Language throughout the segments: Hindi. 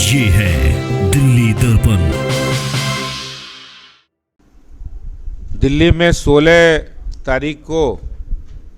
ये है दिल्ली दर्पण। दिल्ली में 16 तारीख को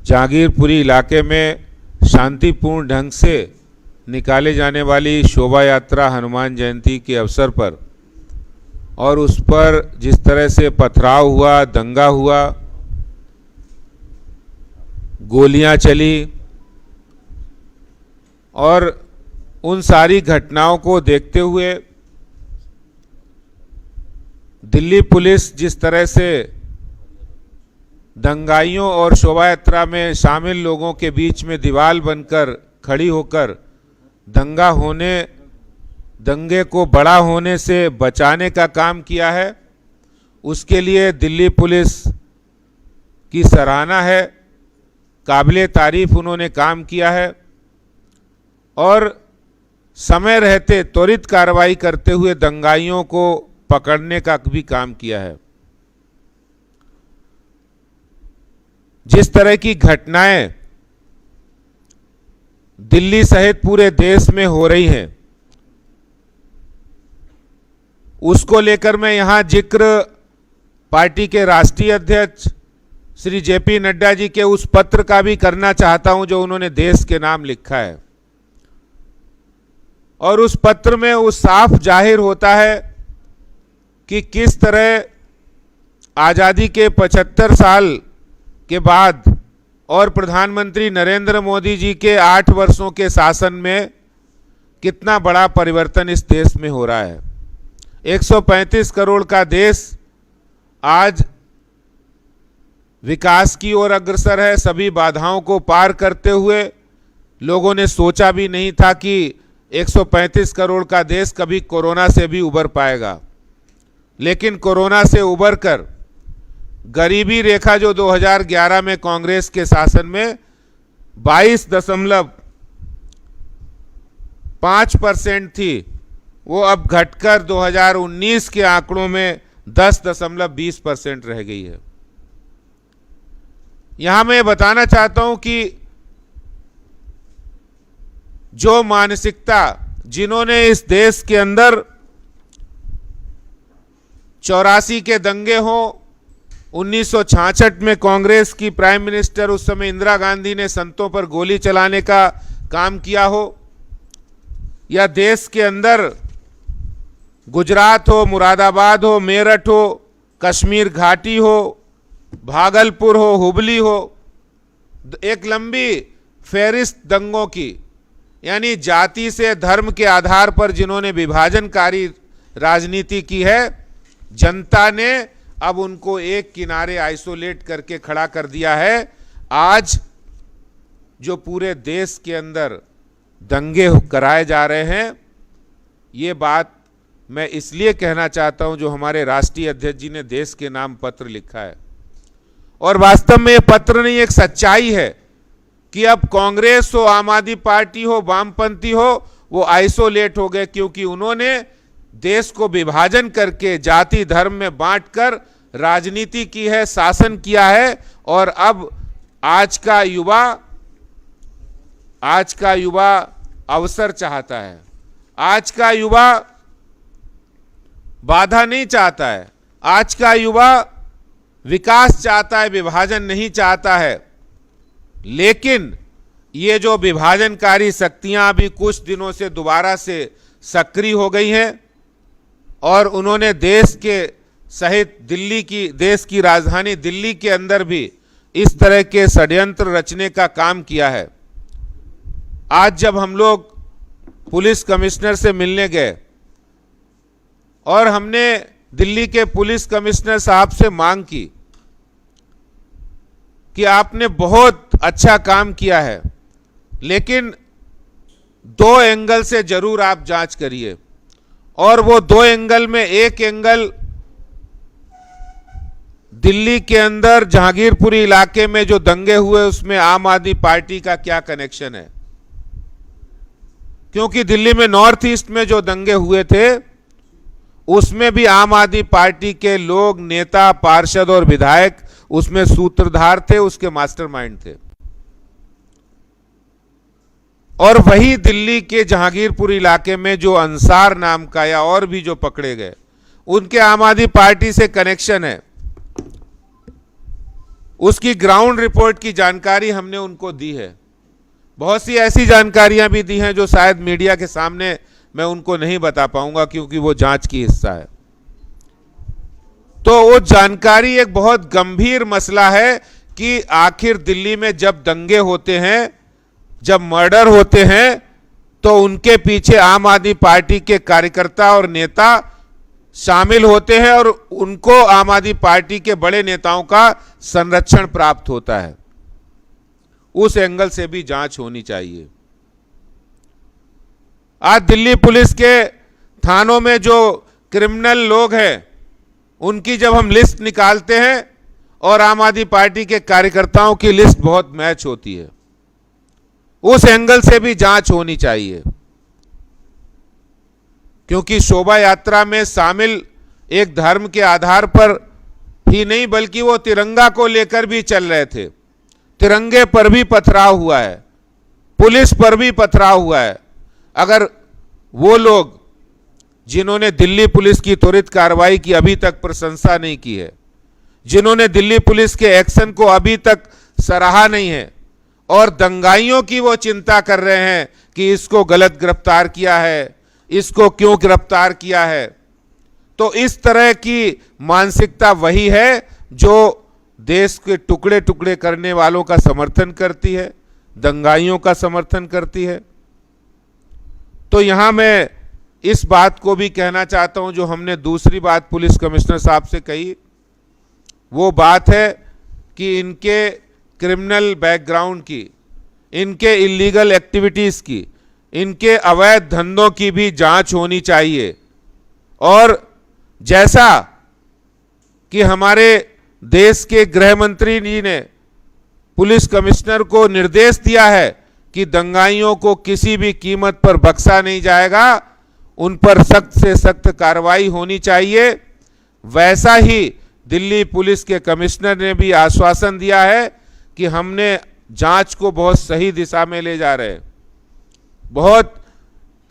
जहांगीरपुरी इलाके में शांतिपूर्ण ढंग से निकाले जाने वाली शोभा यात्रा हनुमान जयंती के अवसर पर और उस पर जिस तरह से पथराव हुआ, दंगा हुआ, गोलियां चली और उन सारी घटनाओं को देखते हुए दिल्ली पुलिस जिस तरह से दंगाइयों और शोभा यात्रा में शामिल लोगों के बीच में दीवार बनकर खड़ी होकर दंगे को बड़ा होने से बचाने का काम किया है, उसके लिए दिल्ली पुलिस की सराहना है। काबिले तारीफ उन्होंने काम किया है और समय रहते त्वरित कार्रवाई करते हुए दंगाइयों को पकड़ने का भी काम किया है। जिस तरह की घटनाएं दिल्ली सहित पूरे देश में हो रही हैं, उसको लेकर मैं यहां जिक्र पार्टी के राष्ट्रीय अध्यक्ष श्री जेपी नड्डा जी के उस पत्र का भी करना चाहता हूं जो उन्होंने देश के नाम लिखा है। और उस पत्र में वो साफ जाहिर होता है कि किस तरह आजादी के 75 साल के बाद और प्रधानमंत्री नरेंद्र मोदी जी के 8 वर्षों के शासन में कितना बड़ा परिवर्तन इस देश में हो रहा है। 135 करोड़ का देश आज विकास की ओर अग्रसर है। सभी बाधाओं को पार करते हुए लोगों ने सोचा भी नहीं था कि 135 करोड़ का देश कभी कोरोना से भी उबर पाएगा, लेकिन कोरोना से उबर कर गरीबी रेखा जो 2011 में कांग्रेस के शासन में 22.5% थी, वो अब घटकर 2019 के आंकड़ों में 10.20% रह गई है। यहां मैं बताना चाहता हूं कि जो मानसिकता जिन्होंने इस देश के अंदर 84 के दंगे हो, 1966 में कांग्रेस की प्राइम मिनिस्टर उस समय इंदिरा गांधी ने संतों पर गोली चलाने का काम किया हो, या देश के अंदर गुजरात हो, मुरादाबाद हो, मेरठ हो, कश्मीर घाटी हो, भागलपुर हो, हुबली हो, एक लंबी फेरिस्त दंगों की, यानी जाति से धर्म के आधार पर जिन्होंने विभाजनकारी राजनीति की है, जनता ने अब उनको एक किनारे आइसोलेट करके खड़ा कर दिया है। आज जो पूरे देश के अंदर दंगे कराए जा रहे हैं, ये बात मैं इसलिए कहना चाहता हूं जो हमारे राष्ट्रीय अध्यक्ष जी ने देश के नाम पत्र लिखा है। और वास्तव में ये पत्र नहीं, एक सच्चाई है कि अब कांग्रेस हो, आम आदमी पार्टी हो, वामपंथी हो, वो आइसोलेट हो गए, क्योंकि उन्होंने देश को विभाजन करके जाति धर्म में बांटकर राजनीति की है, शासन किया है। और अब आज का युवा अवसर चाहता है, आज का युवा बाधा नहीं चाहता है, आज का युवा विकास चाहता है, विभाजन नहीं चाहता है। लेकिन ये जो विभाजनकारी शक्तियां अभी कुछ दिनों से दोबारा से सक्रिय हो गई हैं और उन्होंने देश के सहित देश की राजधानी दिल्ली के अंदर भी इस तरह के षड्यंत्र रचने का काम किया है। आज जब हम लोग पुलिस कमिश्नर से मिलने गए और हमने दिल्ली के पुलिस कमिश्नर साहब से मांग की कि आपने बहुत अच्छा काम किया है, लेकिन 2 एंगल से जरूर आप जांच करिए। और वो 2 एंगल में एक एंगल दिल्ली के अंदर जहांगीरपुरी इलाके में जो दंगे हुए उसमें आम आदमी पार्टी का क्या कनेक्शन है, क्योंकि दिल्ली में नॉर्थ ईस्ट में जो दंगे हुए थे उसमें भी आम आदमी पार्टी के लोग, नेता, पार्षद और विधायक उसमें सूत्रधार थे, उसके मास्टरमाइंड थे। और वही दिल्ली के जहांगीरपुर इलाके में जो अंसार नाम का या और भी जो पकड़े गए, उनके आम आदमी पार्टी से कनेक्शन है, उसकी ग्राउंड रिपोर्ट की जानकारी हमने उनको दी है। बहुत सी ऐसी जानकारियां भी दी हैं जो शायद मीडिया के सामने मैं उनको नहीं बता पाऊंगा क्योंकि वो जांच की हिस्सा है। तो वो जानकारी एक बहुत गंभीर मसला है कि आखिर दिल्ली में जब दंगे होते हैं, जब मर्डर होते हैं, तो उनके पीछे आम आदमी पार्टी के कार्यकर्ता और नेता शामिल होते हैं और उनको आम आदमी पार्टी के बड़े नेताओं का संरक्षण प्राप्त होता है। उस एंगल से भी जांच होनी चाहिए। आज दिल्ली पुलिस के थानों में जो क्रिमिनल लोग हैं, उनकी जब हम लिस्ट निकालते हैं और आम आदमी पार्टी के कार्यकर्ताओं की लिस्ट बहुत मैच होती है। उस एंगल से भी जांच होनी चाहिए, क्योंकि शोभा यात्रा में शामिल एक धर्म के आधार पर ही नहीं बल्कि वो तिरंगा को लेकर भी चल रहे थे। तिरंगे पर भी पथराव हुआ है, पुलिस पर भी पथराव हुआ है। अगर वो लोग जिन्होंने दिल्ली पुलिस की त्वरित कार्रवाई की अभी तक प्रशंसा नहीं की है, जिन्होंने दिल्ली पुलिस के एक्शन को अभी तक सराहा नहीं है और दंगाइयों की वो चिंता कर रहे हैं कि इसको गलत गिरफ्तार किया है, इसको क्यों गिरफ्तार किया है, तो इस तरह की मानसिकता वही है जो देश के टुकड़े टुकड़े करने वालों का समर्थन करती है, दंगाइयों का समर्थन करती है। तो यहां मैं इस बात को भी कहना चाहता हूं जो हमने दूसरी बात पुलिस कमिश्नर साहब से कही, वो बात है कि इनके क्रिमिनल बैकग्राउंड की, इनके इलीगल एक्टिविटीज की, इनके अवैध धंधों की भी जांच होनी चाहिए। और जैसा कि हमारे देश के गृह मंत्री जी ने पुलिस कमिश्नर को निर्देश दिया है कि दंगाइयों को किसी भी कीमत पर बख्शा नहीं जाएगा, उन पर सख्त से सख्त कार्रवाई होनी चाहिए, वैसा ही दिल्ली पुलिस के कमिश्नर ने भी आश्वासन दिया है कि हमने जांच को बहुत सही दिशा में ले जा रहे हैं। बहुत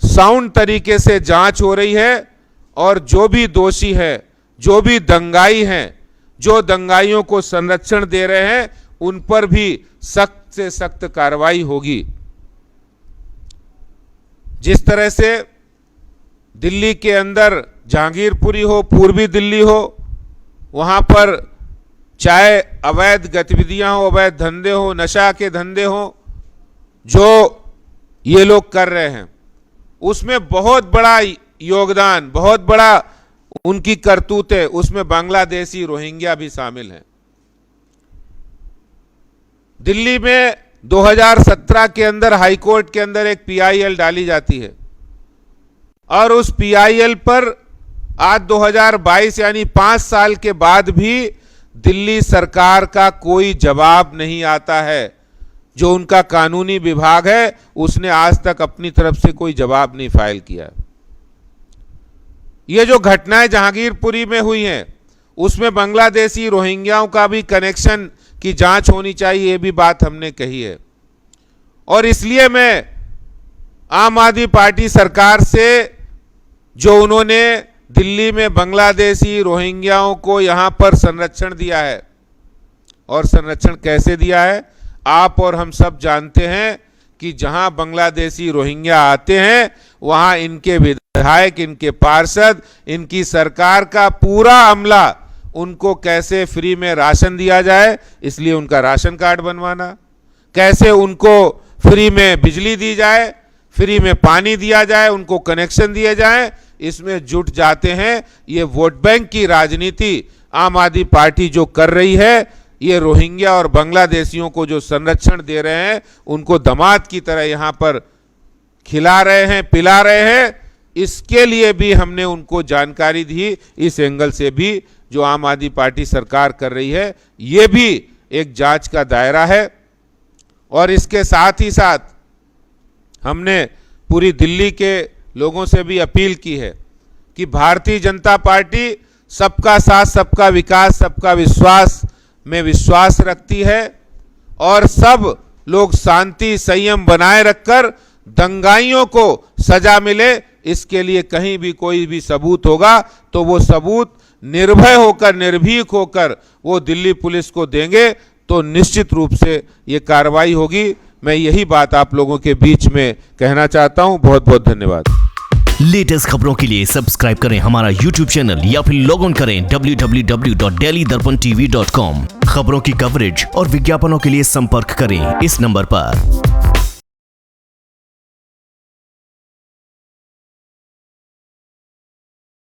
साउंड तरीके से जांच हो रही है और जो भी दोषी है, जो भी दंगाई हैं, जो दंगाइयों को संरक्षण दे रहे हैं, उन पर भी सख्त से सख्त कार्रवाई होगी। जिस तरह से दिल्ली के अंदर जहांगीरपुरी हो, पूर्वी दिल्ली हो, वहां पर चाहे अवैध गतिविधियां हो, अवैध धंधे हो, नशा के धंधे हो, जो ये लोग कर रहे हैं, उसमें बहुत बड़ा योगदान, बहुत बड़ा उनकी करतूतें, उसमें बांग्लादेशी रोहिंग्या भी शामिल हैं। दिल्ली में 2017 के अंदर हाईकोर्ट के अंदर एक पीआईएल डाली जाती है और उस पीआईएल पर आज 2022 यानी 5 साल के बाद भी दिल्ली सरकार का कोई जवाब नहीं आता है। जो उनका कानूनी विभाग है उसने आज तक अपनी तरफ से कोई जवाब नहीं फाइल किया। ये जो घटनाएं जहांगीरपुरी में हुई हैं उसमें बांग्लादेशी रोहिंग्याओं का भी कनेक्शन की जांच होनी चाहिए, ये भी बात हमने कही है। और इसलिए मैं आम आदमी पार्टी सरकार से, जो उन्होंने दिल्ली में बांग्लादेशी रोहिंग्याओं को यहां पर संरक्षण दिया है, और संरक्षण कैसे दिया है आप और हम सब जानते हैं कि जहां बांग्लादेशी रोहिंग्या आते हैं वहां इनके विधायक, इनके पार्षद, इनकी सरकार का पूरा अमला उनको कैसे फ्री में राशन दिया जाए, इसलिए उनका राशन कार्ड बनवाना, कैसे उनको फ्री में बिजली दी जाए, फ्री में पानी दिया जाए, उनको कनेक्शन दिए जाए, इसमें जुट जाते हैं। ये वोट बैंक की राजनीति आम आदमी पार्टी जो कर रही है, ये रोहिंग्या और बांग्लादेशियों को जो संरक्षण दे रहे हैं उनको दामाद की तरह यहां पर खिला रहे हैं, पिला रहे हैं, इसके लिए भी हमने उनको जानकारी दी। इस एंगल से भी जो आम आदमी पार्टी सरकार कर रही है ये भी एक जांच का दायरा है। और इसके साथ ही साथ हमने पूरी दिल्ली के लोगों से भी अपील की है कि भारतीय जनता पार्टी सबका साथ, सबका विकास, सबका विश्वास में विश्वास रखती है और सब लोग शांति संयम बनाए रखकर दंगाइयों को सजा मिले, इसके लिए कहीं भी कोई भी सबूत होगा तो वो सबूत निर्भय होकर, निर्भीक होकर वो दिल्ली पुलिस को देंगे, तो निश्चित रूप से ये कार्रवाई होगी। मैं यही बात आप लोगों के बीच में कहना चाहता हूं। बहुत बहुत धन्यवाद। लेटेस्ट खबरों के लिए सब्सक्राइब करें हमारा YouTube चैनल या फिर लॉग इन करें www.delhidarpantv.com। खबरों की कवरेज और विज्ञापनों के लिए संपर्क करें इस नंबर पर।